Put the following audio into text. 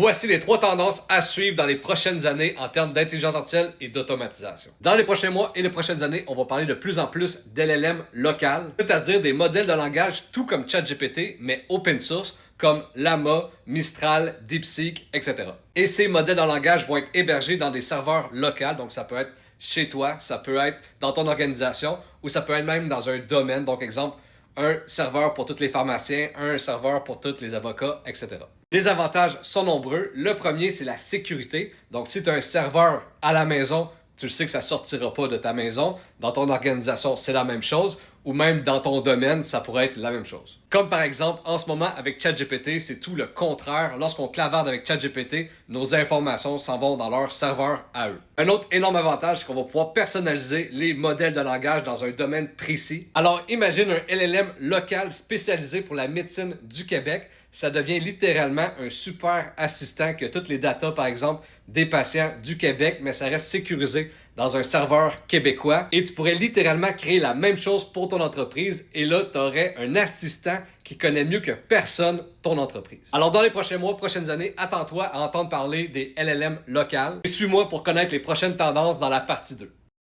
Voici les 3 tendances à suivre dans les prochaines années en termes d'intelligence artificielle et d'automatisation. Dans les prochains mois et les prochaines années, on va parler de plus en plus d'LLM local, c'est-à-dire des modèles de langage tout comme ChatGPT, mais open source, comme Llama, Mistral, DeepSeek, etc. Et ces modèles de langage vont être hébergés dans des serveurs locaux, donc ça peut être chez toi, ça peut être dans ton organisation, ou ça peut être même dans un domaine, donc exemple, un serveur pour tous les pharmaciens, un serveur pour tous les avocats, etc. Les avantages sont nombreux. Le premier, c'est la sécurité. Donc, si tu as un serveur à la maison, tu sais que ça ne sortira pas de ta maison. Dans ton organisation, c'est la même chose. Ou même dans ton domaine, ça pourrait être la même chose. Comme par exemple, en ce moment, avec ChatGPT, c'est tout le contraire. Lorsqu'on clavarde avec ChatGPT, nos informations s'en vont dans leur serveur à eux. Un autre énorme avantage, c'est qu'on va pouvoir personnaliser les modèles de langage dans un domaine précis. Alors, imagine un LLM local spécialisé pour la médecine du Québec. Ça devient littéralement un super assistant qui a toutes les datas, par exemple, des patients du Québec, mais ça reste sécurisé dans un serveur québécois. Et tu pourrais littéralement créer la même chose pour ton entreprise. Et là, tu aurais un assistant qui connaît mieux que personne ton entreprise. Alors, dans les prochains mois, prochaines années, attends-toi à entendre parler des LLM locales. Et suis-moi pour connaître les prochaines tendances dans la partie 2.